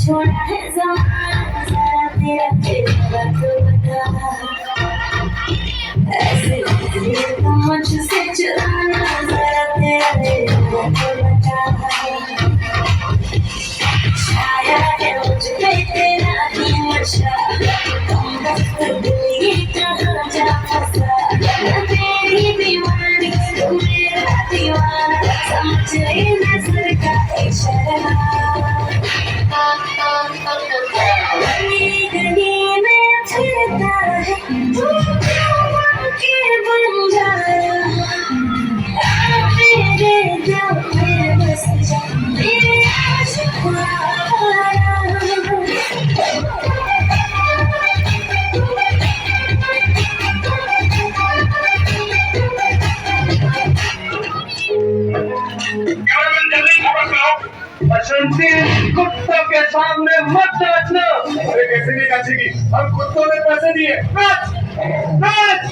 छोड़ा है ज़माना ज़रा तेरा तेरा तो बता ऐसे दिल को मुझसे चुराना ज़रा तेरा तेरा तो बता छाया है मुझ पे तेरा ही नशा कम वक्त दिल ये कहाँ जा फंसा मैं तेरी दीवानी तू मेरा दीवाना समझ ले नज़र का इशारा बसंती कुत्तों के सामने मत नाचना। अरे कैसे नहीं नाचेगी, हम कुत्तों ने पैसे दिए। नाच नाच।